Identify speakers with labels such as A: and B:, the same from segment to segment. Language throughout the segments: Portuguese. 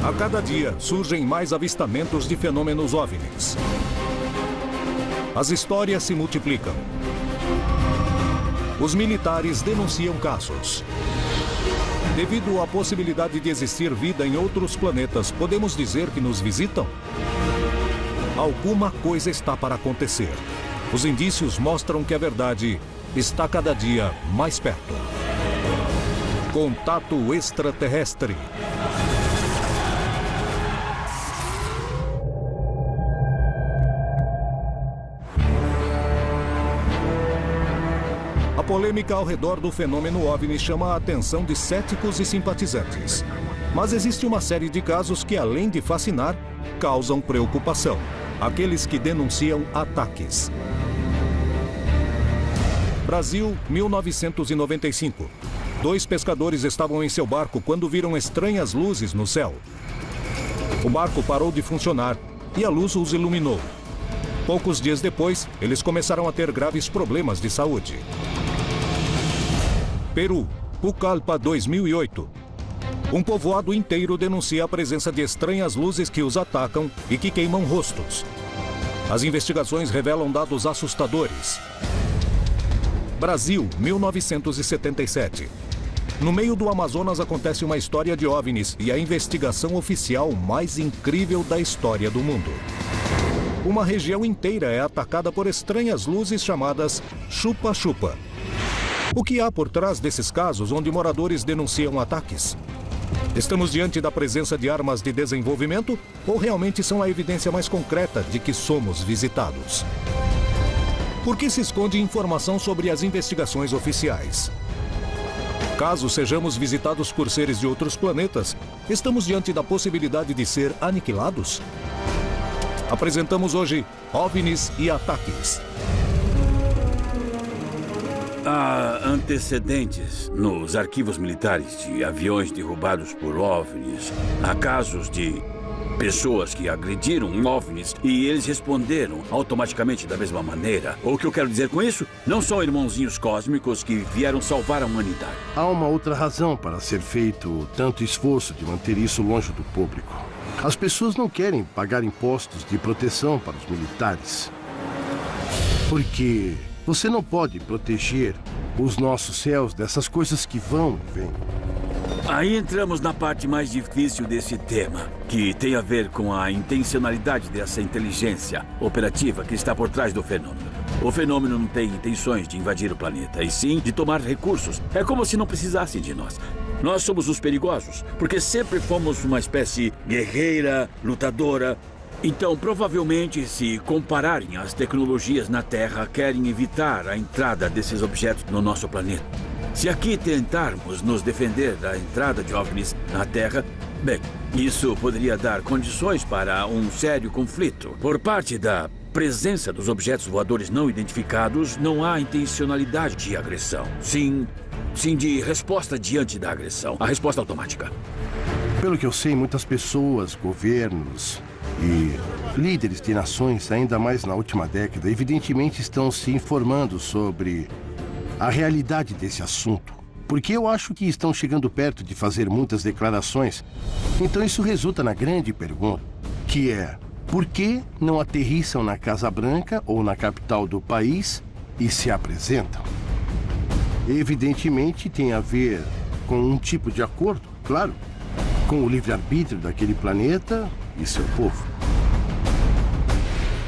A: A cada dia surgem mais avistamentos de fenômenos OVNIs. As histórias se multiplicam. Os militares denunciam casos. Devido à possibilidade de existir vida em outros planetas, podemos dizer que nos visitam? Alguma coisa está para acontecer. Os indícios mostram que a verdade está cada dia mais perto. Contato extraterrestre. A polêmica ao redor do fenômeno OVNI chama a atenção de céticos e simpatizantes. Mas existe uma série de casos que, além de fascinar, causam preocupação. Aqueles que denunciam ataques. Brasil, 1995. 2 pescadores estavam em seu barco quando viram estranhas luzes no céu. O barco parou de funcionar e a luz os iluminou. Poucos dias depois, eles começaram a ter graves problemas de saúde. Peru, Pucallpa, 2008. Um povoado inteiro denuncia a presença de estranhas luzes que os atacam e que queimam rostos. As investigações revelam dados assustadores. Brasil, 1977. No meio do Amazonas acontece uma história de OVNIs e a investigação oficial mais incrível da história do mundo. Uma região inteira é atacada por estranhas luzes chamadas chupa-chupa. O que há por trás desses casos onde moradores denunciam ataques? Estamos diante da presença de armas de desenvolvimento ou realmente são a evidência mais concreta de que somos visitados? Por que se esconde informação sobre as investigações oficiais? Caso sejamos visitados por seres de outros planetas, estamos diante da possibilidade de ser aniquilados? Apresentamos hoje OVNIs e ataques.
B: Há antecedentes nos arquivos militares de aviões derrubados por OVNIs. Há casos de pessoas que agrediram OVNIs e eles responderam automaticamente da mesma maneira. O que eu quero dizer com isso? Não são irmãozinhos cósmicos que vieram salvar a humanidade.
C: Há uma outra razão para ser feito tanto esforço de manter isso longe do público. As pessoas não querem pagar impostos de proteção para os militares. Porque você não pode proteger os nossos céus dessas coisas que vão e vêm.
B: Aí entramos na parte mais difícil desse tema, que tem a ver com a intencionalidade dessa inteligência operativa que está por trás do fenômeno. O fenômeno não tem intenções de invadir o planeta, e sim de tomar recursos. É como se não precisassem de nós. Nós somos os perigosos, porque sempre fomos uma espécie guerreira, lutadora. Então, provavelmente, se compararem as tecnologias na Terra, querem evitar a entrada desses objetos no nosso planeta. Se aqui tentarmos nos defender da entrada de OVNIs na Terra, bem, isso poderia dar condições para um sério conflito. Por parte da presença dos objetos voadores não identificados, não há intencionalidade de agressão. Sim de resposta diante da agressão. A resposta automática.
C: Pelo que eu sei, muitas pessoas, governos e líderes de nações, ainda mais na última década, evidentemente estão se informando sobre a realidade desse assunto. Porque eu acho que estão chegando perto de fazer muitas declarações. Então isso resulta na grande pergunta, que é: por que não aterrissam na Casa Branca ou na capital do país e se apresentam? Evidentemente tem a ver com um tipo de acordo, claro, com o livre-arbítrio daquele planeta e seu povo.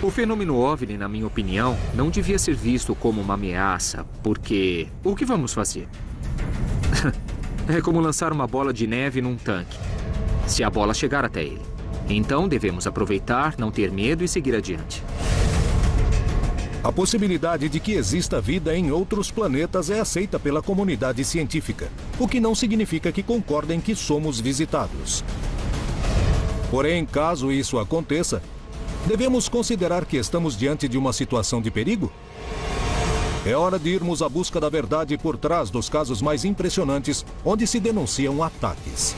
D: O fenômeno OVNI, na minha opinião, não devia ser visto como uma ameaça, porque o que vamos fazer? É como lançar uma bola de neve num tanque, se a bola chegar até ele. Então devemos aproveitar, não ter medo e seguir adiante.
A: A possibilidade de que exista vida em outros planetas é aceita pela comunidade científica, o que não significa que concordem que somos visitados. Porém, caso isso aconteça, devemos considerar que estamos diante de uma situação de perigo? É hora de irmos à busca da verdade por trás dos casos mais impressionantes, onde se denunciam ataques.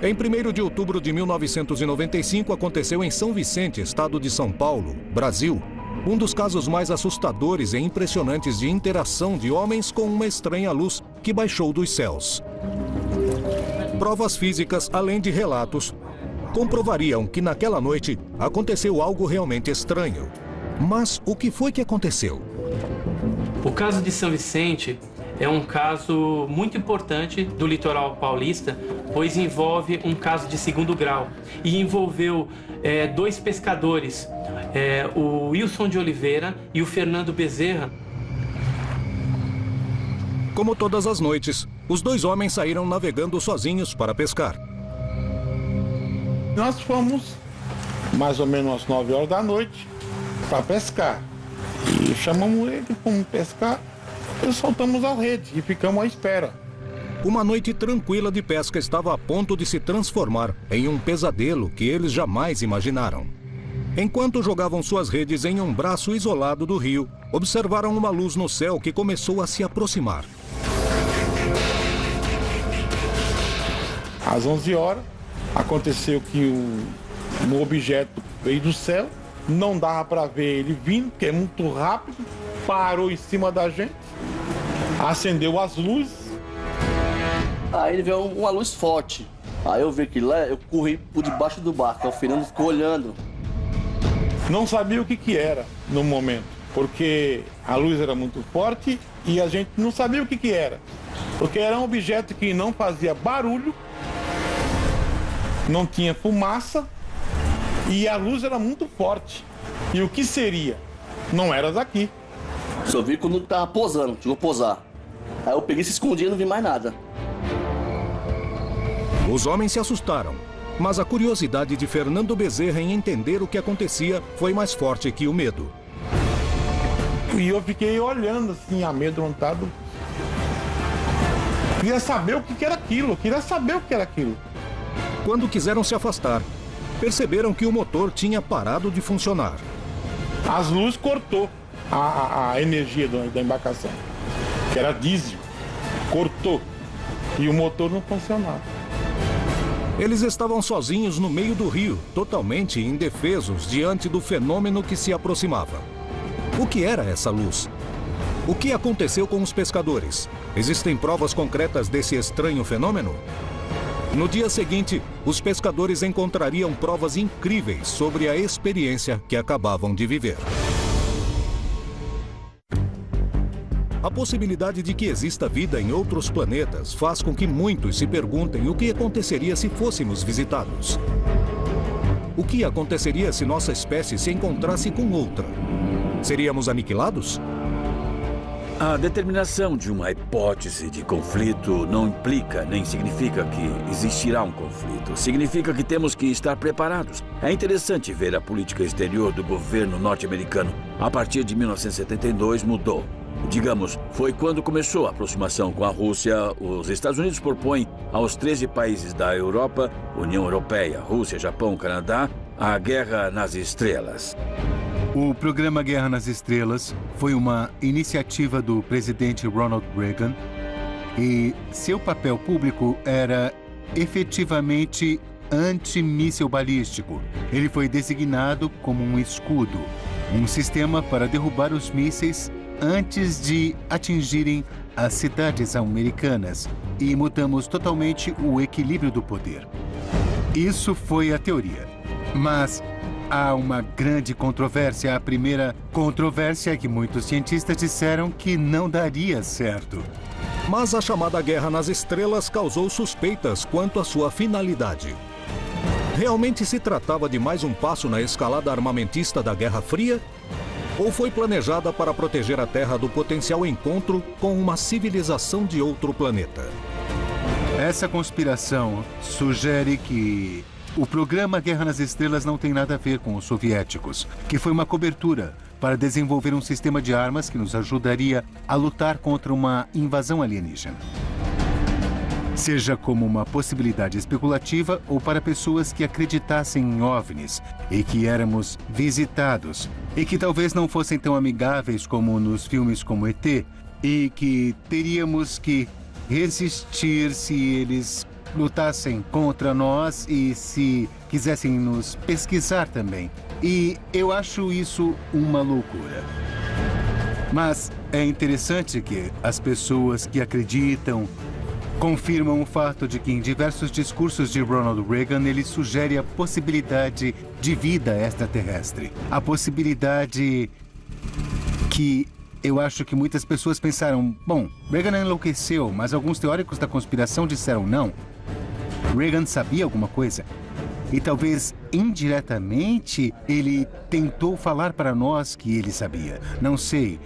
A: Em 1º de outubro de 1995, aconteceu em São Vicente, estado de São Paulo, Brasil, um dos casos mais assustadores e impressionantes de interação de homens com uma estranha luz que baixou dos céus. Provas físicas, além de relatos, comprovariam que naquela noite aconteceu algo realmente estranho. Mas o que foi que aconteceu?
E: O caso de São Vicente é um caso muito importante do litoral paulista, pois envolve um caso de segundo grau e envolveu dois pescadores, o Wilson de Oliveira e o Fernando Bezerra.
A: Como todas as noites, os dois homens saíram navegando sozinhos para pescar.
F: Nós fomos mais ou menos às 9 horas da noite para pescar. E chamamos ele, fomos pescar e soltamos a rede e ficamos à espera.
A: Uma noite tranquila de pesca estava a ponto de se transformar em um pesadelo que eles jamais imaginaram. Enquanto jogavam suas redes em um braço isolado do rio, observaram uma luz no céu que começou a se aproximar.
F: Às 11 horas, aconteceu que um objeto veio do céu, não dava para ver ele vindo, porque é muito rápido, parou em cima da gente, acendeu as luzes.
G: Aí ele veio uma luz forte. Aí eu vi aquilo lá, eu corri por debaixo do barco, o Fernando ficou olhando.
F: Não sabia o que era no momento, porque a luz era muito forte e a gente não sabia o que era. Porque era um objeto que não fazia barulho, não tinha fumaça e a luz era muito forte. E o que seria? Não era daqui.
G: Só vi quando tava posando, chegou a posar. Aí eu peguei e se escondi e não vi mais nada.
A: Os homens se assustaram, mas a curiosidade de Fernando Bezerra em entender o que acontecia foi mais forte que o medo.
F: E eu fiquei olhando assim, amedrontado. Queria saber o que era aquilo,
A: Quando quiseram se afastar, perceberam que o motor tinha parado de funcionar.
F: As luzes cortou a energia da embarcação, que era diesel, cortou e o motor não funcionava.
A: Eles estavam sozinhos no meio do rio, totalmente indefesos diante do fenômeno que se aproximava. O que era essa luz? O que aconteceu com os pescadores? Existem provas concretas desse estranho fenômeno? No dia seguinte, os pescadores encontrariam provas incríveis sobre a experiência que acabavam de viver. A possibilidade de que exista vida em outros planetas faz com que muitos se perguntem o que aconteceria se fôssemos visitados. O que aconteceria se nossa espécie se encontrasse com outra? Seríamos aniquilados?
B: A determinação de uma hipótese de conflito não implica nem significa que existirá um conflito. Significa que temos que estar preparados. É interessante ver a política exterior do governo norte-americano. A partir de 1972 mudou. Digamos, foi quando começou a aproximação com a Rússia. Os Estados Unidos propõem aos 13 países da Europa, União Europeia, Rússia, Japão, Canadá, a Guerra nas Estrelas.
H: O programa Guerra nas Estrelas foi uma iniciativa do presidente Ronald Reagan e seu papel público era efetivamente antimíssil balístico. Ele foi designado como um escudo, um sistema para derrubar os mísseis antes de atingirem as cidades americanas, e mudamos totalmente o equilíbrio do poder. Isso foi a teoria. Mas há uma grande controvérsia. A primeira controvérsia é que muitos cientistas disseram que não daria certo.
A: Mas a chamada Guerra nas Estrelas causou suspeitas quanto à sua finalidade. Realmente se tratava de mais um passo na escalada armamentista da Guerra Fria? Ou foi planejada para proteger a Terra do potencial encontro com uma civilização de outro planeta?
H: Essa conspiração sugere que o programa Guerra nas Estrelas não tem nada a ver com os soviéticos, que foi uma cobertura para desenvolver um sistema de armas que nos ajudaria a lutar contra uma invasão alienígena. Seja como uma possibilidade especulativa ou para pessoas que acreditassem em OVNIs e que éramos visitados e que talvez não fossem tão amigáveis como nos filmes como ET e que teríamos que resistir se eles lutassem contra nós e se quisessem nos pesquisar também. E eu acho isso uma loucura. Mas é interessante que as pessoas que acreditam confirmam o fato de que em diversos discursos de Ronald Reagan ele sugere a possibilidade de vida extraterrestre. A possibilidade que eu acho que muitas pessoas pensaram, bom, Reagan enlouqueceu, mas alguns teóricos da conspiração disseram não. Reagan sabia alguma coisa. E talvez, indiretamente, ele tentou falar para nós que ele sabia. Não sei.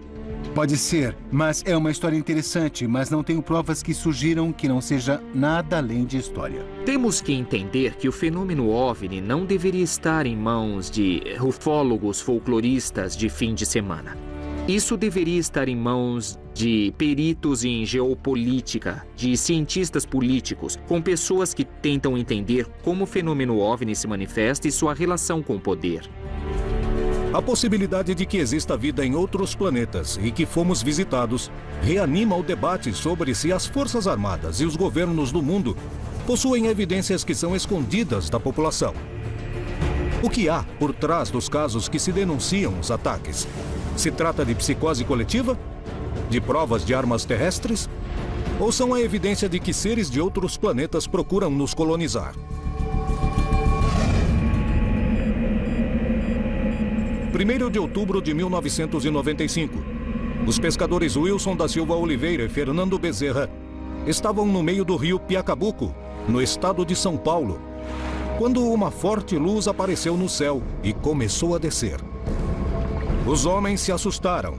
H: Pode ser, mas é uma história interessante, mas não tenho provas que sugiram que não seja nada além de história.
D: Temos que entender que o fenômeno OVNI não deveria estar em mãos de ufólogos folcloristas de fim de semana. Isso deveria estar em mãos de peritos em geopolítica, de cientistas políticos, com pessoas que tentam entender como o fenômeno OVNI se manifesta e sua relação com o poder.
A: A possibilidade de que exista vida em outros planetas e que fomos visitados reanima o debate sobre se as Forças Armadas e os governos do mundo possuem evidências que são escondidas da população. O que há por trás dos casos que se denunciam os ataques? Se trata de psicose coletiva? De provas de armas terrestres? Ou são a evidência de que seres de outros planetas procuram nos colonizar? 1º de outubro de 1995. Os pescadores Wilson da Silva Oliveira e Fernando Bezerra estavam no meio do rio Piacabuco, no estado de São Paulo, quando uma forte luz apareceu no céu e começou a descer. Os homens se assustaram.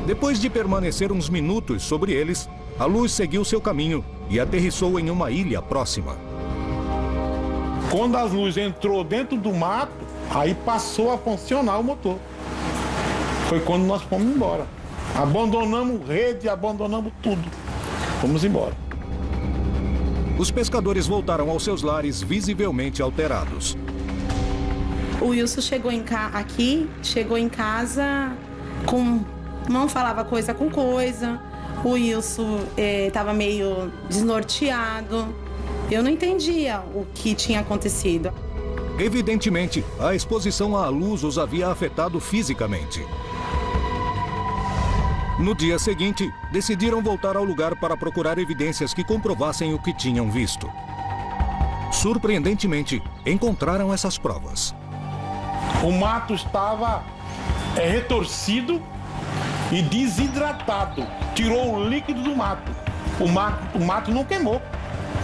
A: Depois de permanecer uns minutos sobre eles, a luz seguiu seu caminho e aterrissou em uma ilha próxima.
F: Quando as luzes entrou dentro do mato, aí passou a funcionar o motor. Foi quando nós fomos embora. Abandonamos rede, abandonamos tudo. Fomos embora.
A: Os pescadores voltaram aos seus lares visivelmente alterados.
I: O Wilson chegou em casa com... não falava coisa com coisa. O Wilson estava meio desnorteado. Eu não entendia o que tinha acontecido.
A: Evidentemente, a exposição à luz os havia afetado fisicamente. No dia seguinte, decidiram voltar ao lugar para procurar evidências que comprovassem o que tinham visto. Surpreendentemente, encontraram essas provas.
F: O mato estava retorcido e desidratado. Tirou o líquido do mato. O mato não queimou.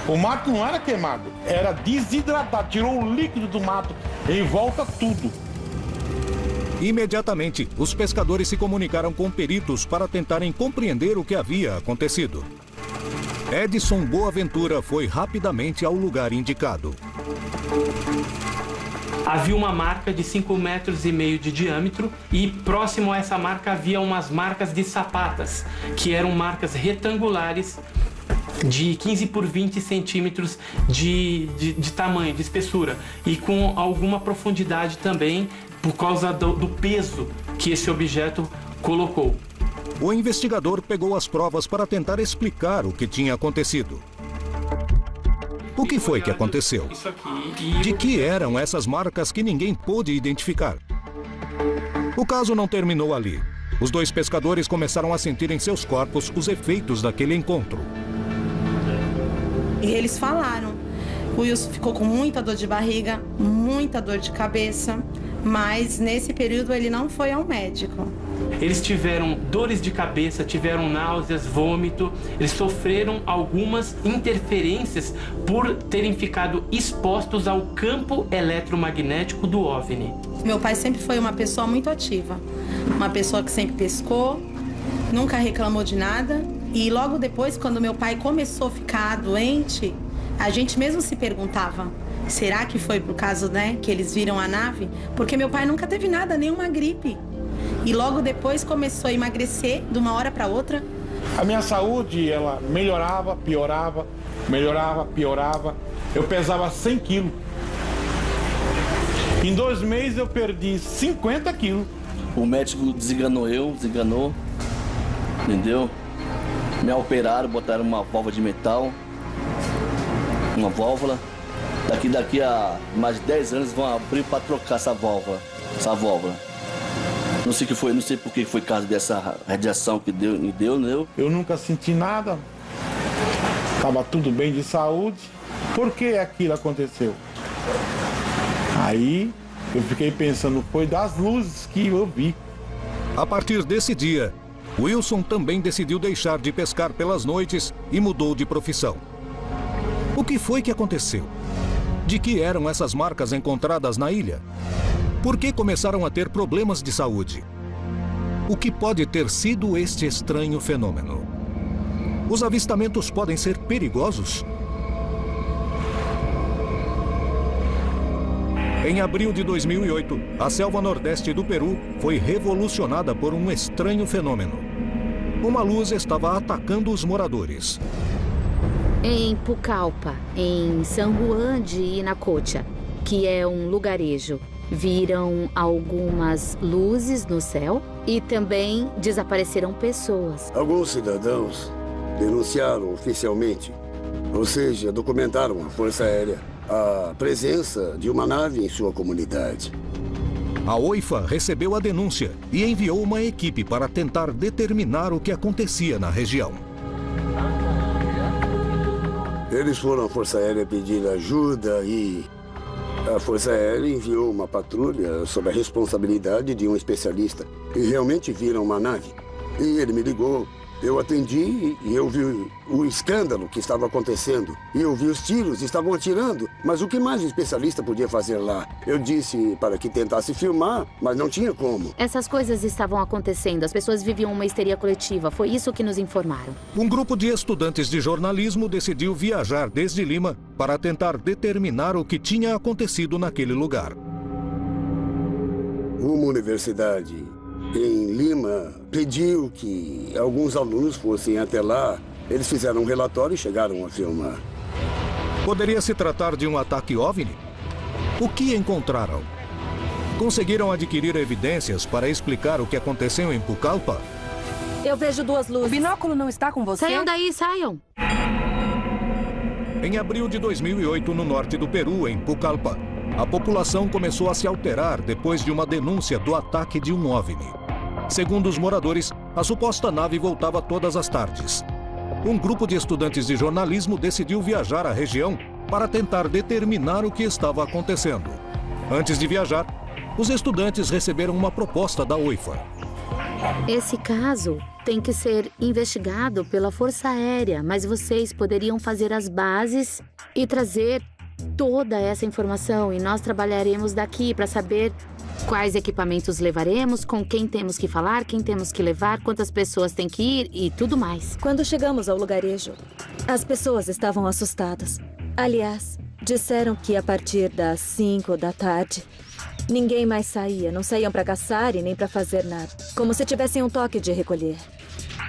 F: O mato não era queimado, era desidratado. Tirou o líquido do mato em volta tudo.
A: Imediatamente, os pescadores se comunicaram com peritos para tentarem compreender o que havia acontecido. Edson Boaventura foi rapidamente ao lugar indicado.
E: Havia uma marca de 5,5 metros de diâmetro e próximo a essa marca havia umas marcas de sapatas, que eram marcas retangulares de 15 por 20 centímetros de tamanho, de espessura, e com alguma profundidade também por causa do peso que esse objeto colocou.
A: O investigador pegou as provas para tentar explicar o que tinha acontecido. O que foi que aconteceu? De que eram essas marcas que ninguém pôde identificar? O caso não terminou ali. Os dois pescadores começaram a sentir em seus corpos os efeitos daquele encontro.
I: E eles falaram. O Wilson ficou com muita dor de barriga, muita dor de cabeça, mas nesse período ele não foi ao médico.
E: Eles tiveram dores de cabeça, tiveram náuseas, vômito, eles sofreram algumas interferências por terem ficado expostos ao campo eletromagnético do OVNI.
I: Meu pai sempre foi uma pessoa muito ativa, uma pessoa que sempre pescou, nunca reclamou de nada. E logo depois, quando meu pai começou a ficar doente, a gente mesmo se perguntava, será que foi por causa, que eles viram a nave? Porque meu pai nunca teve nada, nenhuma gripe. E logo depois começou a emagrecer de uma hora para outra.
F: A minha saúde, ela melhorava, piorava, melhorava, piorava. Eu pesava 100 quilos. Em 2 meses eu perdi 50 quilos.
G: O médico desenganou, entendeu? Me operaram, botaram uma válvula de metal, uma válvula. Daqui a mais de 10 anos vão abrir para trocar essa válvula. Não sei que foi, não sei por que foi causa dessa radiação que me deu, né?
F: Eu nunca senti nada. Tava tudo bem de saúde. Por que aquilo aconteceu? Aí eu fiquei pensando, foi das luzes que eu vi.
A: A partir desse dia, Wilson também decidiu deixar de pescar pelas noites e mudou de profissão. O que foi que aconteceu? De que eram essas marcas encontradas na ilha? Por que começaram a ter problemas de saúde? O que pode ter sido este estranho fenômeno? Os avistamentos podem ser perigosos? Em abril de 2008, a selva nordeste do Peru foi revolucionada por um estranho fenômeno. Uma luz estava atacando os moradores.
J: Em Pucallpa, em San Juan de Inacocha, que é um lugarejo, viram algumas luzes no céu e também desapareceram pessoas.
K: Alguns cidadãos denunciaram oficialmente, ou seja, documentaram a Força Aérea, a presença de uma nave em sua comunidade.
A: A OIFA recebeu a denúncia e enviou uma equipe para tentar determinar o que acontecia na região.
K: Eles foram à Força Aérea pedir ajuda e a Força Aérea enviou uma patrulha sob a responsabilidade de um especialista. E realmente viram uma nave. E ele me ligou. Eu atendi e eu vi o escândalo que estava acontecendo. E eu vi os tiros, estavam atirando. Mas o que mais o especialista podia fazer lá? Eu disse para que tentasse filmar, mas não tinha como.
J: Essas coisas estavam acontecendo. As pessoas viviam uma histeria coletiva. Foi isso que nos informaram. Um
A: grupo de estudantes de jornalismo decidiu viajar desde Lima para tentar determinar o que tinha acontecido naquele lugar.
K: Uma universidade em Lima pediu que alguns alunos fossem até lá. Eles fizeram um relatório e chegaram a filmar.
A: Poderia se tratar de um ataque OVNI? O que encontraram? Conseguiram adquirir evidências para explicar o que aconteceu em Pucallpa?
L: Eu vejo duas luzes. O binóculo não está com você?
J: Saiam daí, saiam!
A: Em abril de 2008, no norte do Peru, em Pucallpa, a população começou a se alterar depois de uma denúncia do ataque de um OVNI. Segundo os moradores, a suposta nave voltava todas as tardes. Um grupo de estudantes de jornalismo decidiu viajar à região para tentar determinar o que estava acontecendo. Antes de viajar, os estudantes receberam uma proposta da OIFA.
J: Esse caso tem que ser investigado pela Força Aérea, mas vocês poderiam fazer as bases e trazer toda essa informação e nós trabalharemos daqui para saber quais equipamentos levaremos, com quem temos que falar, quem temos que levar, quantas pessoas têm que ir e tudo mais.
L: Quando chegamos ao lugarejo, as pessoas estavam assustadas. Aliás, disseram que a partir das 5 da tarde, ninguém mais saía. Não saíam para caçar e nem para fazer nada. Como se tivessem um toque de recolher.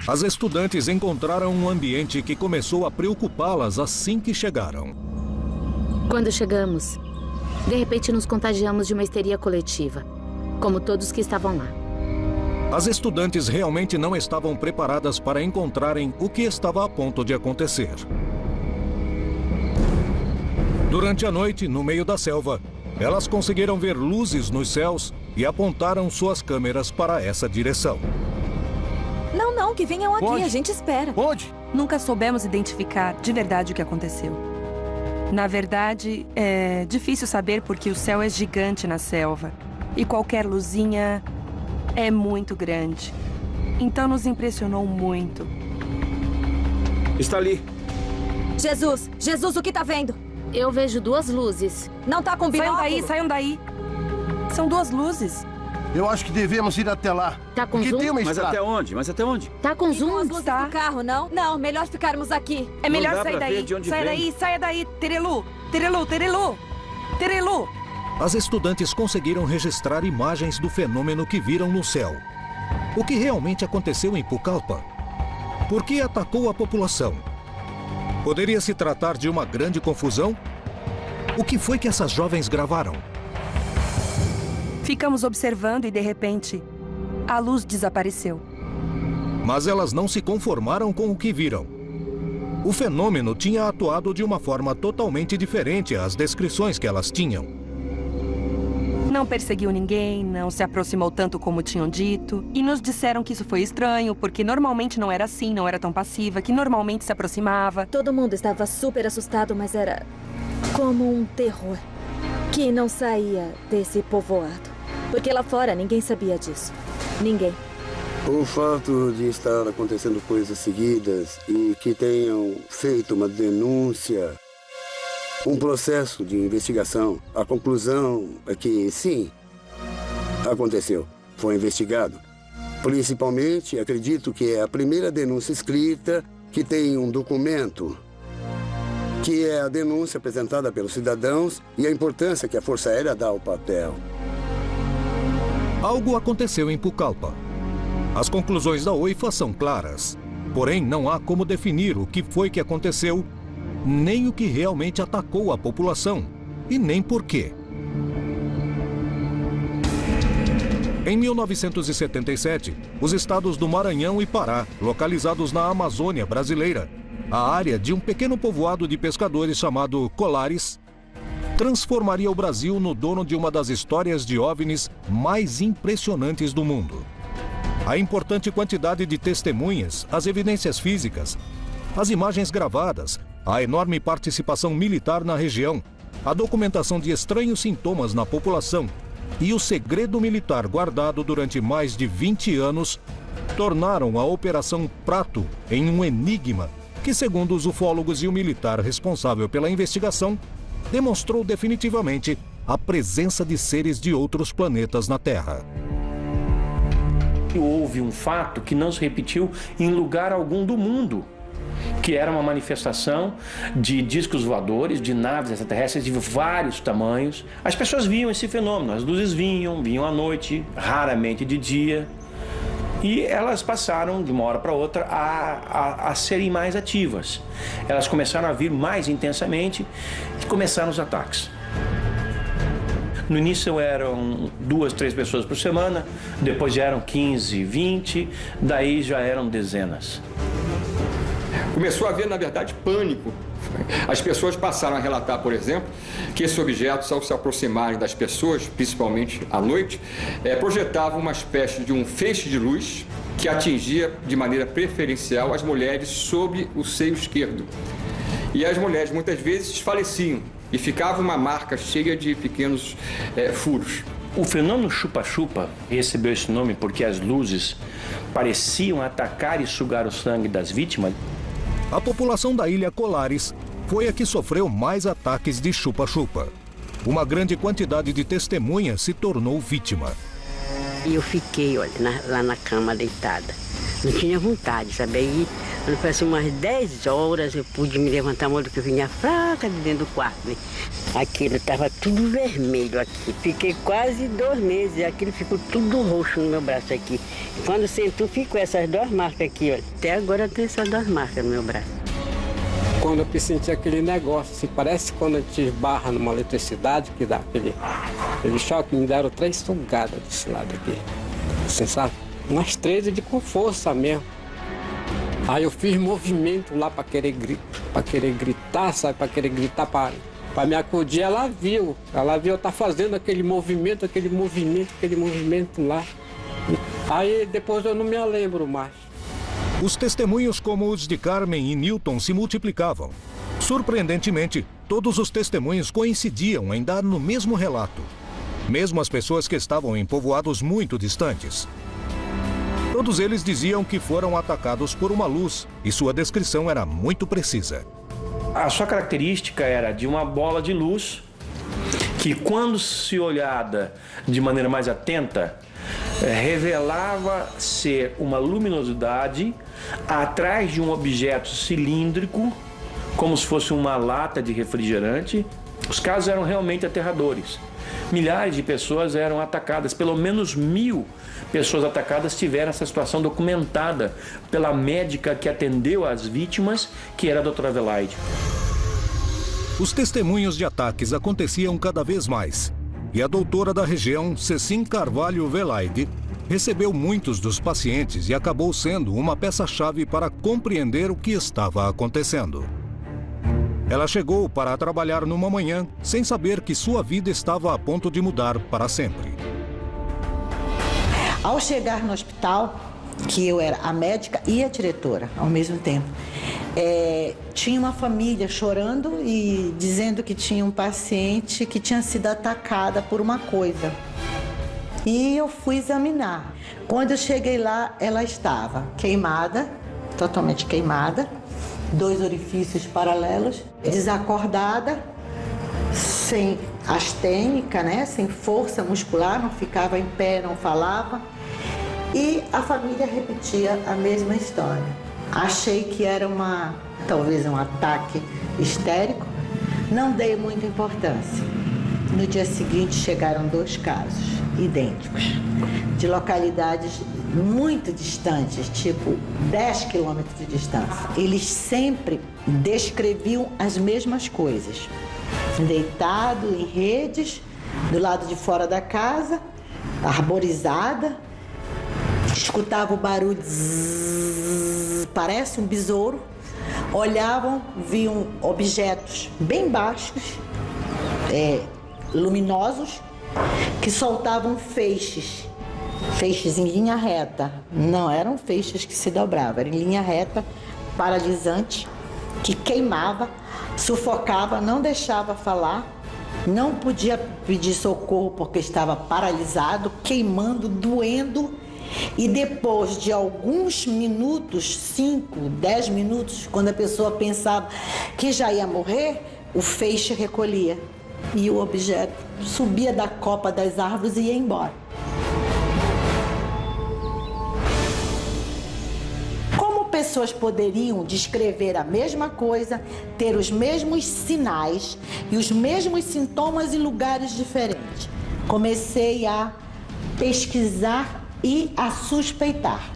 A: As estudantes encontraram um ambiente que começou a preocupá-las assim que chegaram.
J: Quando chegamos, de repente nos contagiamos de uma histeria coletiva, como todos que estavam lá.
A: As estudantes realmente não estavam preparadas para encontrarem o que estava a ponto de acontecer. Durante a noite, no meio da selva, elas conseguiram ver luzes nos céus e apontaram suas câmeras para essa direção.
L: Não, que venham aqui, a gente espera.
C: Onde?
M: Nunca soubemos identificar de verdade o que aconteceu. Na verdade, é difícil saber porque o céu é gigante na selva. E qualquer luzinha é muito grande. Então nos impressionou muito.
B: Está ali.
L: Jesus, o que tá vendo?
J: Eu vejo duas luzes.
L: Não tá com binóculo?
M: Saiam daí. São duas luzes.
C: Eu acho que devemos ir até lá.
J: Tá com zoom?
C: Tem uma
B: Mas
C: estrada.
B: até onde?
J: Tá com zoom?
L: Com as luzes do carro, não? Não, melhor ficarmos aqui.
M: É melhor
B: dá
M: sair
B: pra
M: daí.
B: ver de onde
M: Saia
B: vem.
M: daí, saia daí. Terelu.
A: As estudantes conseguiram registrar imagens do fenômeno que viram no céu. O que realmente aconteceu em Pucallpa? Por que atacou a população? Poderia se tratar de uma grande confusão? O que foi que essas jovens gravaram?
M: Ficamos observando e, de repente, a luz desapareceu.
A: Mas elas não se conformaram com o que viram. O fenômeno tinha atuado de uma forma totalmente diferente às descrições que elas tinham.
M: Não perseguiu ninguém, não se aproximou tanto como tinham dito. E nos disseram que isso foi estranho, porque normalmente não era assim, não era tão passiva, que normalmente se aproximava.
L: Todo mundo estava super assustado, mas era como um terror que não saía desse povoado. Porque lá fora ninguém sabia disso. Ninguém.
K: O fato de estar acontecendo coisas seguidas e que tenham feito uma denúncia, um processo de investigação, a conclusão é que sim, aconteceu, foi investigado. Principalmente, acredito que é a primeira denúncia escrita que tem um documento, que é a denúncia apresentada pelos cidadãos e a importância que a Força Aérea dá ao papel.
A: Algo aconteceu em Pucallpa. As conclusões da OIFA são claras, porém não há como definir o que foi que aconteceu, nem o que realmente atacou a população, e nem por quê. Em 1977, os estados do Maranhão e Pará, localizados na Amazônia brasileira, a área de um pequeno povoado de pescadores chamado Colares, transformaria o Brasil no dono de uma das histórias de OVNIs mais impressionantes do mundo. A importante quantidade de testemunhas, as evidências físicas, as imagens gravadas, a enorme participação militar na região, a documentação de estranhos sintomas na população e o segredo militar guardado durante mais de 20 anos tornaram a Operação Prato em um enigma que, segundo os ufólogos e o militar responsável pela investigação, demonstrou definitivamente a presença de seres de outros planetas na Terra.
N: Houve um fato que não se repetiu em lugar algum do mundo, que era uma manifestação de discos voadores, de naves extraterrestres de vários tamanhos. As pessoas viam esse fenômeno, as luzes vinham à noite, raramente de dia, e elas passaram de uma hora para outra a serem mais ativas. Elas começaram a vir mais intensamente e começaram os ataques. No início eram 2, 3 pessoas por semana, depois já eram 15, 20, daí já eram dezenas.
O: Começou a haver, na verdade, pânico. As pessoas passaram a relatar, por exemplo, que esses objetos, ao se aproximarem das pessoas, principalmente à noite, projetavam uma espécie de um feixe de luz que atingia de maneira preferencial as mulheres sobre o seio esquerdo. E as mulheres, muitas vezes, desfaleciam e ficava uma marca cheia de pequenos furos.
N: O fenômeno chupa-chupa recebeu esse nome porque as luzes pareciam atacar e sugar o sangue das vítimas.
A: A população da ilha Colares foi a que sofreu mais ataques de chupa-chupa. Uma grande quantidade de testemunhas se tornou vítima.
P: E eu fiquei, olha, lá na cama deitada. Não tinha vontade, sabe? Aí, quando foi assim, umas 10 horas, eu pude me levantar, mas que eu vinha fraca de dentro do quarto, né? Aquilo estava tudo vermelho aqui. Fiquei quase 2 meses, aquilo ficou tudo roxo no meu braço aqui. Quando sentou, ficou essas 2 marcas aqui, olha. Até agora tem essas 2 marcas no meu braço.
Q: Quando eu senti aquele negócio, assim, parece quando a gente esbarra numa eletricidade, que dá aquele choque, me deram 3 sugadas desse lado aqui. Assim, sabe? Umas 13 de com força mesmo. Aí eu fiz movimento lá para querer gritar, sabe? Para querer gritar para me acudir. Ela viu eu tá fazendo aquele movimento lá. Aí depois eu não me lembro mais.
A: Os testemunhos como os de Carmen e Newton se multiplicavam. Surpreendentemente, todos os testemunhos coincidiam em dar no mesmo relato. Mesmo as pessoas que estavam em povoados muito distantes. Todos eles diziam que foram atacados por uma luz e sua descrição era muito precisa.
N: A sua característica era de uma bola de luz que, quando se olhada de maneira mais atenta, revelava ser uma luminosidade atrás de um objeto cilíndrico, como se fosse uma lata de refrigerante. Os casos eram realmente aterradores. Milhares de pessoas eram atacadas, pelo menos 1000 pessoas atacadas tiveram essa situação documentada pela médica que atendeu as vítimas, que era a doutora Velaide.
A: Os testemunhos de ataques aconteciam cada vez mais. E a doutora da região, Cecim Carvalho Velaide, recebeu muitos dos pacientes e acabou sendo uma peça-chave para compreender o que estava acontecendo. Ela chegou para trabalhar numa manhã sem saber que sua vida estava a ponto de mudar para sempre.
R: Ao chegar no hospital, que eu era a médica e a diretora ao mesmo tempo, tinha uma família chorando e dizendo que tinha um paciente que tinha sido atacada por uma coisa. E eu fui examinar. Quando eu cheguei lá, ela estava queimada, totalmente queimada, 2 orifícios paralelos, desacordada, sem astênica, né? Sem força muscular, não ficava em pé, não falava. E a família repetia a mesma história. Achei que era talvez um ataque histérico, não dei muita importância. No dia seguinte chegaram 2 casos idênticos, de localidades muito distantes, tipo 10 quilômetros de distância. Eles sempre descreviam as mesmas coisas. Deitado em redes, do lado de fora da casa, arborizada, escutava o barulho, zzz, parece um besouro. Olhavam, viam objetos bem baixos, luminosos, que soltavam feixes em linha reta. Não eram feixes que se dobravam, era em linha reta, paralisante, que queimava, sufocava, não deixava falar, não podia pedir socorro porque estava paralisado, queimando, doendo. E depois de alguns minutos, 5, 10 minutos, quando a pessoa pensava que já ia morrer, o feixe recolhia e o objeto subia da copa das árvores e ia embora. Como pessoas poderiam descrever a mesma coisa, ter os mesmos sinais e os mesmos sintomas em lugares diferentes? Comecei a pesquisar e a suspeitar.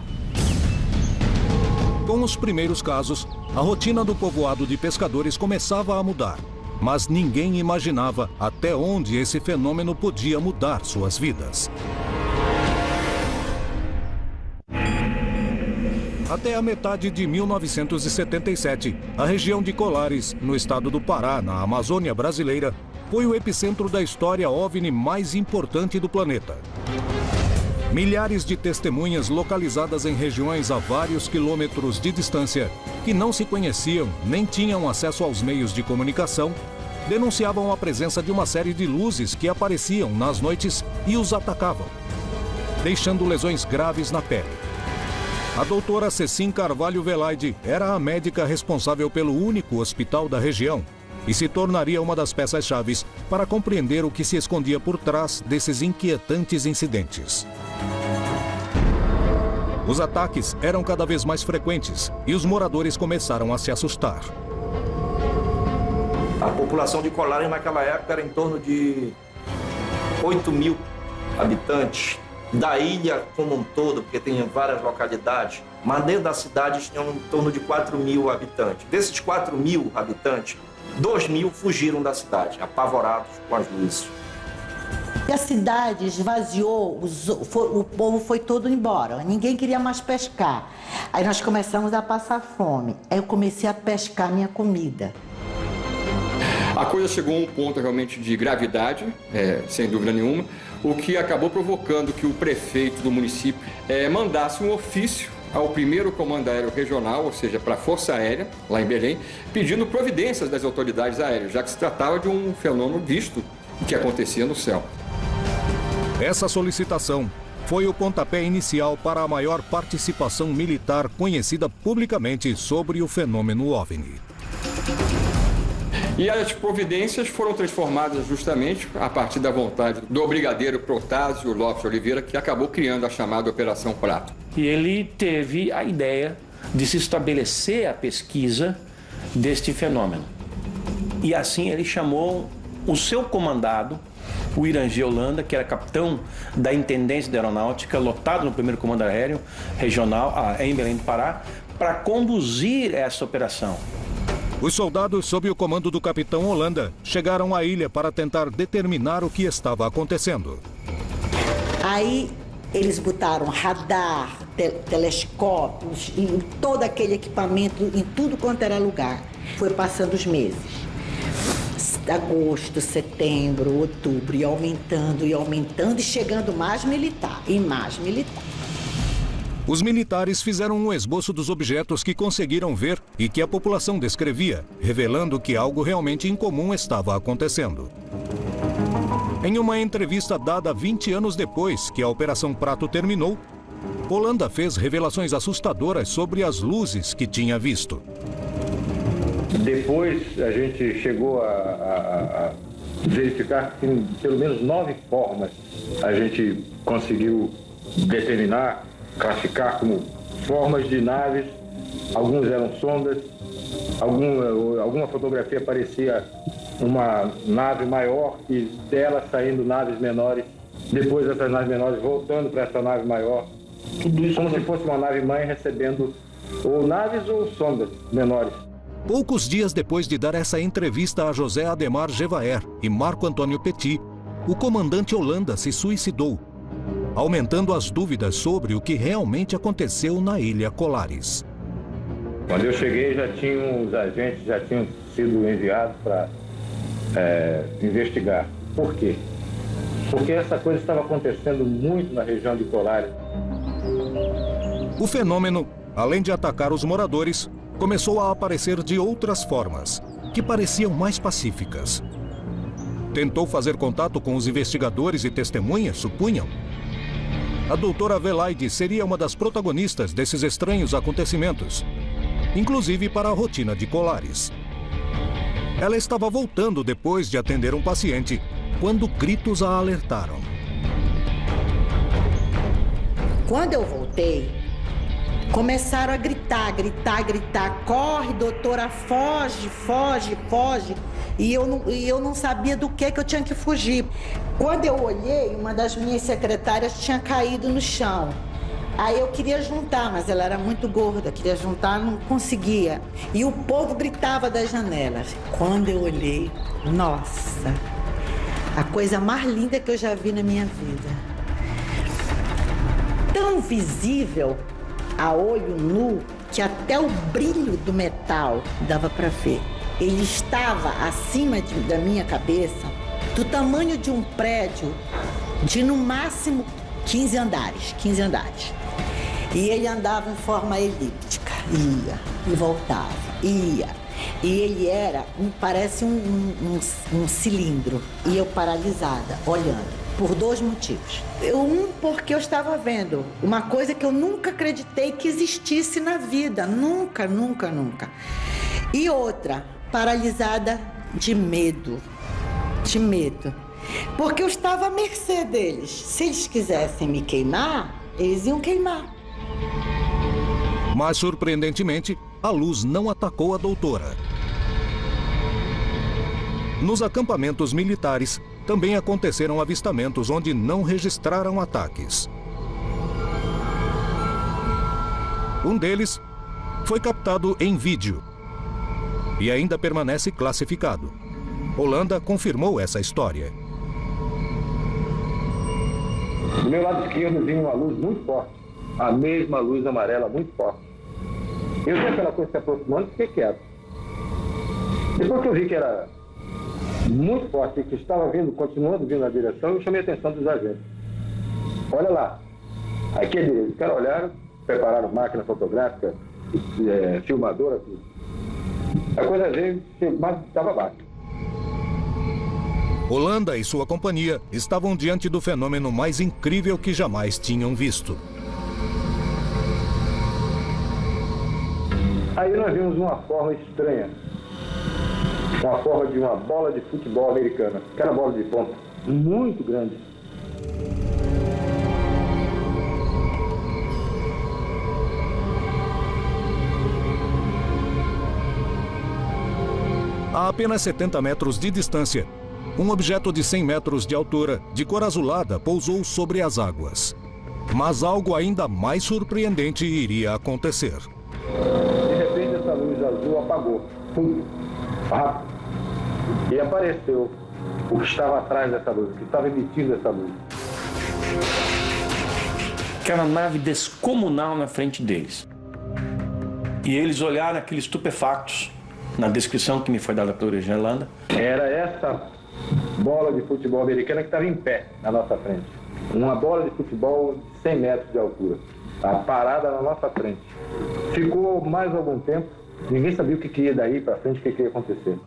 A: Com os primeiros casos, a rotina do povoado de pescadores começava a mudar. Mas ninguém imaginava até onde esse fenômeno podia mudar suas vidas. Até a metade de 1977, a região de Colares, no estado do Pará, na Amazônia brasileira, foi o epicentro da história OVNI mais importante do planeta. Milhares de testemunhas localizadas em regiões a vários quilômetros de distância, que não se conheciam nem tinham acesso aos meios de comunicação, denunciavam a presença de uma série de luzes que apareciam nas noites e os atacavam, deixando lesões graves na pele. A doutora Cecim Carvalho Velaide era a médica responsável pelo único hospital da região e se tornaria uma das peças-chaves para compreender o que se escondia por trás desses inquietantes incidentes. Os ataques eram cada vez mais frequentes e os moradores começaram a se assustar.
S: A população de Colares naquela época era em torno de 8.000 habitantes. Da ilha como um todo, porque tem várias localidades, mas dentro da cidade tinham em torno de 4.000 habitantes. Desses 4.000 habitantes, 2.000 fugiram da cidade, apavorados com as luzes.
R: E a cidade esvaziou, o povo foi todo embora, ninguém queria mais pescar. Aí nós começamos a passar fome, aí eu comecei a pescar minha comida.
O: A coisa chegou a um ponto realmente de gravidade, sem dúvida nenhuma, o que acabou provocando que o prefeito do município mandasse um ofício ao primeiro comando aéreo regional, ou seja, para a Força Aérea, lá em Belém, pedindo providências das autoridades aéreas, já que se tratava de um fenômeno visto que acontecia no céu.
A: Essa solicitação foi o pontapé inicial para a maior participação militar conhecida publicamente sobre o fenômeno OVNI.
O: E as providências foram transformadas justamente a partir da vontade do brigadeiro Protásio Lopes Oliveira, que acabou criando a chamada Operação Prato.
N: E ele teve a ideia de se estabelecer a pesquisa deste fenômeno. E assim ele chamou o seu comandado, o Irangê Holanda, que era capitão da Intendência da Aeronáutica, lotado no primeiro comando aéreo regional em Belém do Pará, para conduzir essa operação.
A: Os soldados, sob o comando do capitão Holanda, chegaram à ilha para tentar determinar o que estava acontecendo.
R: Aí eles botaram radar, telescópios, e todo aquele equipamento em tudo quanto era lugar. Foi passando os meses. Agosto, setembro, outubro, e aumentando, e chegando mais militar, e mais militar.
A: Os militares fizeram um esboço dos objetos que conseguiram ver e que a população descrevia, revelando que algo realmente incomum estava acontecendo. Em uma entrevista dada 20 anos depois que a Operação Prato terminou, Holanda fez revelações assustadoras sobre as luzes que tinha visto.
T: Depois a gente chegou a verificar que pelo menos 9 formas a gente conseguiu determinar, classificar como formas de naves. Alguns eram sondas, alguma fotografia parecia uma nave maior e dela saindo naves menores, depois essas naves menores voltando para essa nave maior. Tudo isso como se fosse uma nave mãe recebendo ou naves ou sondas menores.
A: Poucos dias depois de dar essa entrevista a José Ademar Gevaert e Marco Antônio Petit, o comandante Holanda se suicidou, aumentando as dúvidas sobre o que realmente aconteceu na Ilha Colares.
T: Quando eu cheguei, os agentes já tinham sido enviados para investigar. Por quê? Porque essa coisa estava acontecendo muito na região de Colares.
A: O fenômeno, além de atacar os moradores, começou a aparecer de outras formas, que pareciam mais pacíficas. Tentou fazer contato com os investigadores e testemunhas, supunham. A doutora Velaide seria uma das protagonistas desses estranhos acontecimentos, inclusive para a rotina de Colares. Ela estava voltando depois de atender um paciente, quando gritos a alertaram.
R: Quando eu voltei, começaram a gritar. Corre, doutora, foge. E eu não sabia do que eu tinha que fugir. Quando eu olhei, uma das minhas secretárias tinha caído no chão. Aí eu queria juntar, mas ela era muito gorda. Queria juntar, não conseguia. E o povo gritava das janelas. Quando eu olhei, nossa, a coisa mais linda que eu já vi na minha vida. Tão visível a olho nu que até o brilho do metal dava para ver. Ele estava acima da minha cabeça, do tamanho de um prédio de no máximo 15 andares. E ele andava em forma elíptica, ia e voltava, ia. E ele era, parece um cilindro. E eu paralisada, olhando. Por 2 motivos. Porque eu estava vendo uma coisa que eu nunca acreditei que existisse na vida. Nunca. E outra, paralisada de medo. Porque eu estava à mercê deles. Se eles quisessem me queimar, eles iam queimar.
A: Mas, surpreendentemente, a luz não atacou a doutora. Nos acampamentos militares, também aconteceram avistamentos onde não registraram ataques. Um deles foi captado em vídeo e ainda permanece classificado. Holanda confirmou essa história.
T: Do meu lado esquerdo vinha uma luz muito forte, a mesma luz amarela muito forte. Eu vi aquela coisa se aproximando e fiquei quieto. Depois que eu vi que era muito forte e que estava continuando vindo na direção, eu chamei a atenção dos agentes. Olha lá, aqui é direito. Os caras olharam, prepararam máquina fotográfica, filmadora, tudo. A coisa veio, mas estava baixo.
A: Holanda e sua companhia estavam diante do fenômeno mais incrível que jamais tinham visto.
T: Aí nós vimos uma forma estranha. Uma forma de uma bola de futebol americana. Aquela bola de ponta, muito grande.
A: A apenas 70 metros de distância, um objeto de 100 metros de altura, de cor azulada, pousou sobre as águas. Mas algo ainda mais surpreendente iria acontecer.
T: De repente, essa luz azul apagou. Rápido. E apareceu o que estava atrás dessa luz, o que estava emitindo essa luz.
N: Aquela nave descomunal na frente deles. E eles olharam aqueles estupefactos. na descrição que me foi dada pelo Yolanda.
T: Era essa bola de futebol americana que estava em pé na nossa frente. Uma bola de futebol de 100 metros de altura. Estava parada na nossa frente. Ficou mais algum tempo. Ninguém sabia o que ia daí para frente, o que ia acontecer.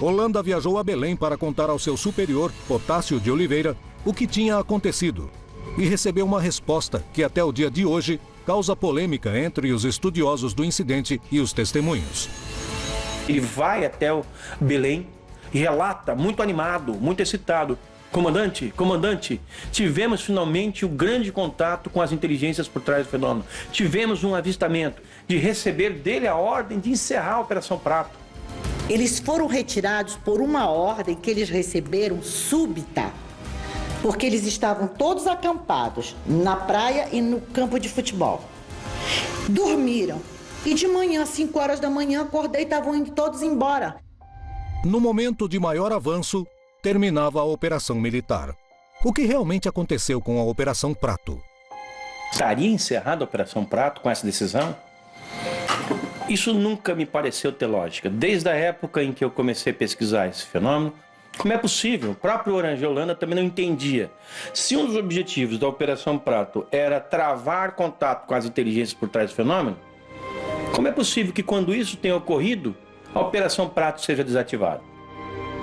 A: Yolanda viajou a Belém para contar ao seu superior, Otácio de Oliveira, o que tinha acontecido. E recebeu uma resposta que até o dia de hoje causa polêmica entre os estudiosos do incidente e os testemunhos.
N: Ele vai até o Belém e relata, muito animado, muito excitado: comandante, tivemos finalmente o grande contato com as inteligências por trás do fenômeno. Tivemos um avistamento de receber dele a ordem de encerrar a Operação Prato.
R: Eles foram retirados por uma ordem que eles receberam súbita, porque eles estavam todos acampados na praia e no campo de futebol. Dormiram e de manhã, 5 horas da manhã, acordei e estavam indo todos embora.
A: No momento de maior avanço, terminava a operação militar. O que realmente aconteceu com a Operação Prato?
N: Estaria encerrada a Operação Prato com essa decisão? Isso nunca me pareceu ter lógica. Desde a época em que eu comecei a pesquisar esse fenômeno, como é possível? O próprio Orange Yolanda também não entendia. Se um dos objetivos da Operação Prato era travar contato com as inteligências por trás do fenômeno, como é possível que quando isso tenha ocorrido, a Operação Prato seja desativada?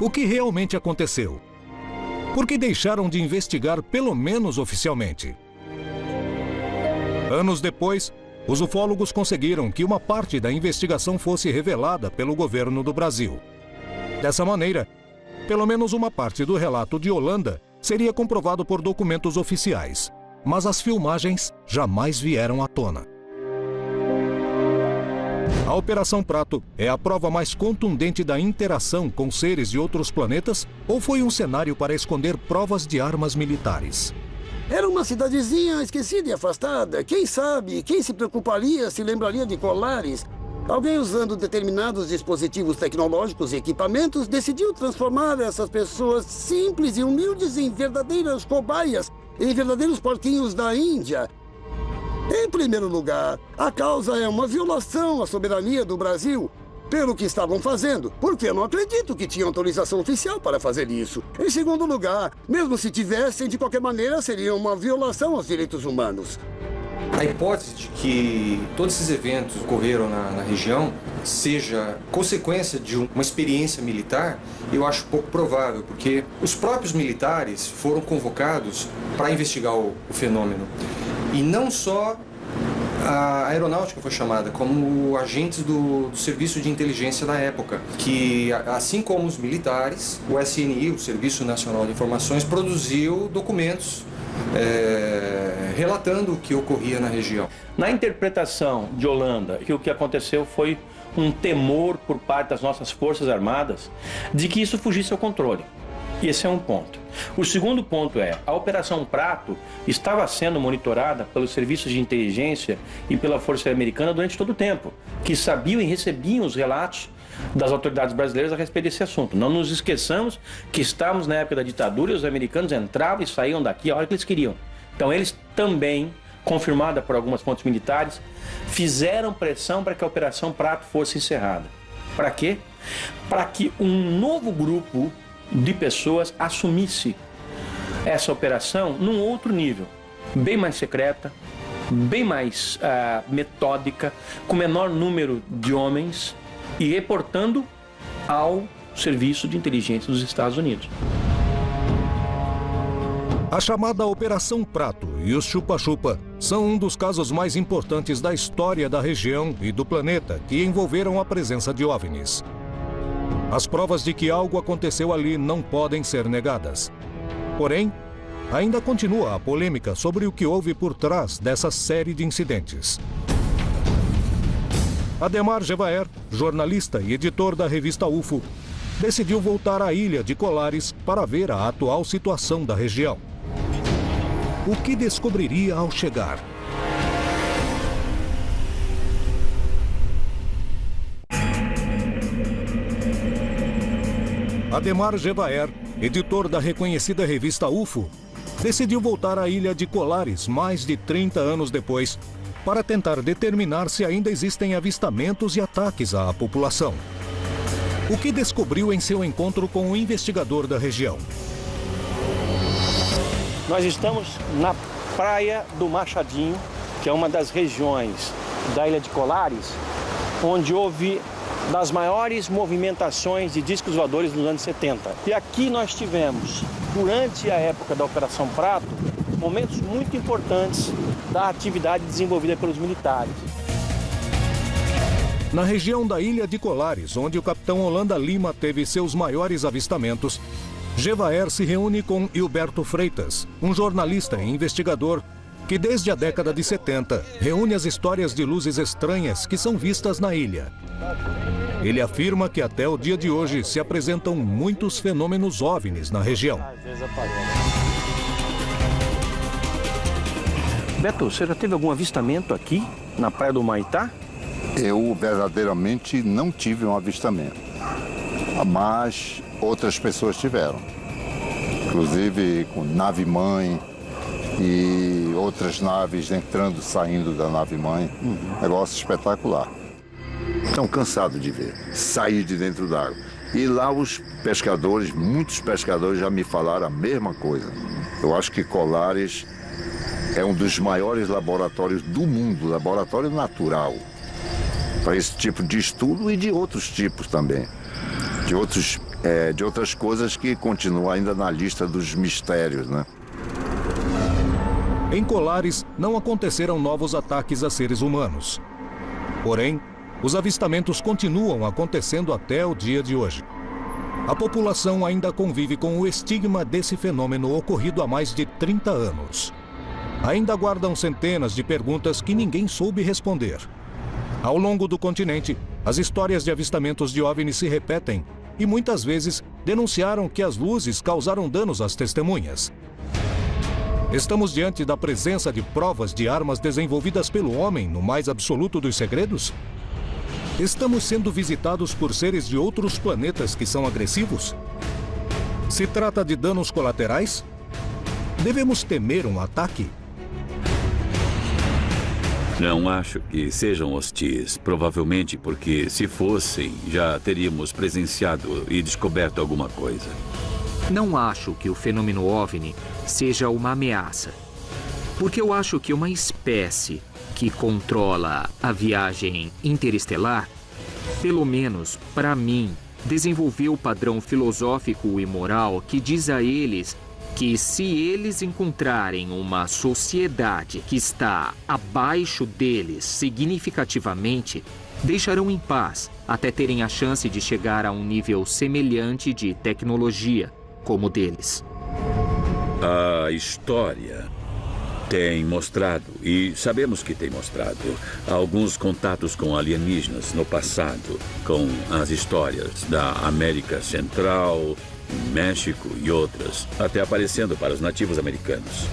A: O que realmente aconteceu? Por que deixaram de investigar, pelo menos oficialmente? Anos depois, os ufólogos conseguiram que uma parte da investigação fosse revelada pelo governo do Brasil. Dessa maneira, pelo menos uma parte do relato de Yolanda seria comprovado por documentos oficiais, mas as filmagens jamais vieram à tona. A Operação Prato é a prova mais contundente da interação com seres de outros planetas ou foi um cenário para esconder provas de armas militares?
K: Era uma cidadezinha esquecida e afastada. Quem sabe, quem se preocuparia, se lembraria de Colares? Alguém usando determinados dispositivos tecnológicos e equipamentos decidiu transformar essas pessoas simples e humildes em verdadeiras cobaias, em verdadeiros porquinhos da Índia. Em primeiro lugar, a causa é uma violação à soberania do Brasil pelo que estavam fazendo, porque eu não acredito que tinham autorização oficial para fazer isso. Em segundo lugar, mesmo se tivessem, de qualquer maneira, seria uma violação aos direitos humanos.
U: A hipótese de que todos esses eventos ocorreram na região seja consequência de uma experiência militar, eu acho pouco provável, porque os próprios militares foram convocados para investigar o fenômeno. E não só a aeronáutica foi chamada, como agentes do serviço de inteligência da época, que, assim como os militares, o SNI, o Serviço Nacional de Informações, produziu documentos relatando o que ocorria na região.
N: Na interpretação de Yolanda, que o que aconteceu foi um temor por parte das nossas Forças Armadas de que isso fugisse ao controle. E esse é um ponto. O segundo ponto é, a Operação Prato estava sendo monitorada pelos serviços de inteligência e pela Força Americana durante todo o tempo, que sabiam e recebiam os relatos das autoridades brasileiras a respeito desse assunto. Não nos esqueçamos que estávamos na época da ditadura e os americanos entravam e saíam daqui a hora que eles queriam. Então eles também, confirmada por algumas fontes militares, fizeram pressão para que a Operação Prato fosse encerrada. Para quê? Para que um novo grupo de pessoas assumisse essa operação num outro nível, bem mais secreta, bem mais metódica, com menor número de homens e reportando ao Serviço de Inteligência dos Estados Unidos.
A: A chamada Operação Prato e os Chupa-Chupa são um dos casos mais importantes da história da região e do planeta que envolveram a presença de OVNIs. As provas de que algo aconteceu ali não podem ser negadas. Porém, ainda continua a polêmica sobre o que houve por trás dessa série de incidentes. Ademar Jevaer, jornalista e editor da revista UFO, decidiu voltar à ilha de Colares para ver a atual situação da região. O que descobriria ao chegar? Ademar Jevaer, editor da reconhecida revista UFO, decidiu voltar à ilha de Colares mais de 30 anos depois para tentar determinar se ainda existem avistamentos e ataques à população. O que descobriu em seu encontro com o investigador da região?
N: Nós estamos na Praia do Machadinho, que é uma das regiões da Ilha de Colares, onde houve das maiores movimentações de discos voadores nos anos 70. E aqui nós tivemos, durante a época da Operação Prato, momentos muito importantes da atividade desenvolvida pelos militares.
A: Na região da Ilha de Colares, onde o capitão Holanda Lima teve seus maiores avistamentos, Gevaer se reúne com Hilberto Freitas, um jornalista e investigador que desde a década de 70 reúne as histórias de luzes estranhas que são vistas na ilha. Ele afirma que até o dia de hoje se apresentam muitos fenômenos OVNIs na região.
N: Beto, você já teve algum avistamento aqui na Praia do Humaitá?
H: Eu verdadeiramente não tive um avistamento, mas outras pessoas tiveram, inclusive com nave-mãe e outras naves entrando e saindo da nave-mãe. Negócio espetacular. Estão cansados de ver, sair de dentro d'água. E lá os pescadores, muitos pescadores já me falaram a mesma coisa. Eu acho que Colares é um dos maiores laboratórios do mundo, laboratório natural, para esse tipo de estudo e de outros tipos também, de outras coisas que continuam ainda na lista dos mistérios, né?
A: Em Colares, não aconteceram novos ataques a seres humanos. Porém, os avistamentos continuam acontecendo até o dia de hoje. A população ainda convive com o estigma desse fenômeno ocorrido há mais de 30 anos. Ainda guardam centenas de perguntas que ninguém soube responder. Ao longo do continente, as histórias de avistamentos de OVNIs se repetem e muitas vezes denunciaram que as luzes causaram danos às testemunhas. Estamos diante da presença de provas de armas desenvolvidas pelo homem no mais absoluto dos segredos? Estamos sendo visitados por seres de outros planetas que são agressivos? Se trata de danos colaterais? Devemos temer um ataque?
B: Não acho que sejam hostis, provavelmente porque, se fossem, já teríamos presenciado e descoberto alguma coisa.
D: Não acho que o fenômeno OVNI seja uma ameaça, porque eu acho que uma espécie que controla a viagem interestelar, pelo menos para mim, desenvolveu o padrão filosófico e moral que diz a eles que se eles encontrarem uma sociedade que está abaixo deles significativamente, deixarão em paz até terem a chance de chegar a um nível semelhante de tecnologia como o deles.
B: A história tem mostrado, e sabemos que tem mostrado, alguns contatos com alienígenas no passado, com as histórias da América Central, México e outras, até aparecendo para os nativos americanos.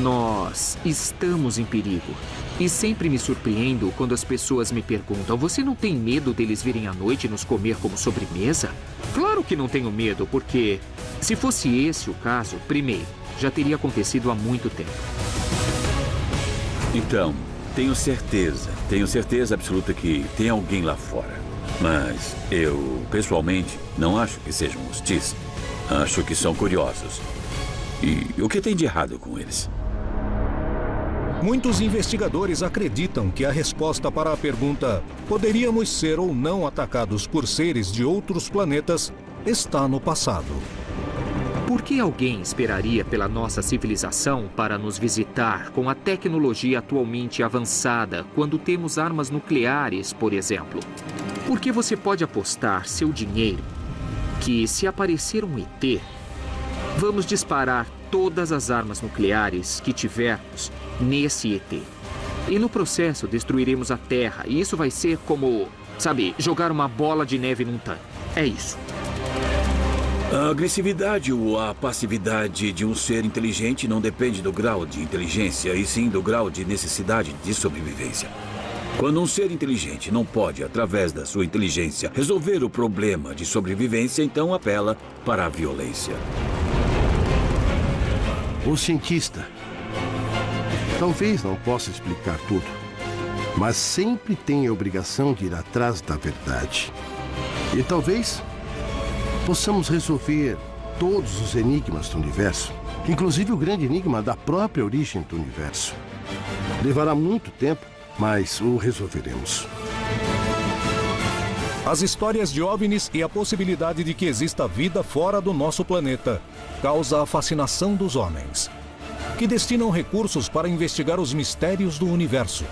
D: Nós estamos em perigo. E sempre me surpreendo quando as pessoas me perguntam: você não tem medo deles virem à noite e nos comer como sobremesa? Claro que não tenho medo, porque se fosse esse o caso, primeiro, já teria acontecido há muito tempo.
B: Então, tenho certeza absoluta que tem alguém lá fora. Mas eu, pessoalmente, não acho que sejam hostis. Acho que são curiosos. E o que tem de errado com eles?
A: Muitos investigadores acreditam que a resposta para a pergunta "poderíamos ser ou não atacados por seres de outros planetas" está no passado.
D: Por que alguém esperaria pela nossa civilização para nos visitar com a tecnologia atualmente avançada quando temos armas nucleares, por exemplo? Porque você pode apostar seu dinheiro que, se aparecer um ET, vamos disparar todas as armas nucleares que tivermos nesse ET. E no processo destruiremos a Terra. E isso vai ser como, sabe, jogar uma bola de neve num tanque. É isso.
B: A agressividade ou a passividade de um ser inteligente não depende do grau de inteligência, e sim do grau de necessidade de sobrevivência. Quando um ser inteligente não pode, através da sua inteligência, resolver o problema de sobrevivência, então apela para a violência.
C: O cientista talvez não possa explicar tudo, mas sempre tem a obrigação de ir atrás da verdade. E talvez possamos resolver todos os enigmas do universo, inclusive o grande enigma da própria origem do universo. Levará muito tempo, mas o resolveremos.
A: As histórias de OVNIs e a possibilidade de que exista vida fora do nosso planeta causa a fascinação dos homens, que destinam recursos para investigar os mistérios do universo.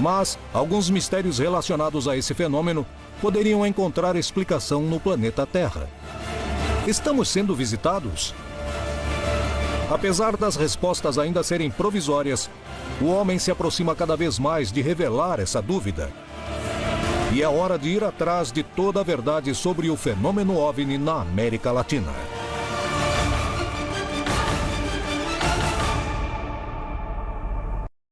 A: Mas alguns mistérios relacionados a esse fenômeno poderiam encontrar explicação no planeta Terra. Estamos sendo visitados? Apesar das respostas ainda serem provisórias, o homem se aproxima cada vez mais de revelar essa dúvida. E é hora de ir atrás de toda a verdade sobre o fenômeno OVNI na América Latina.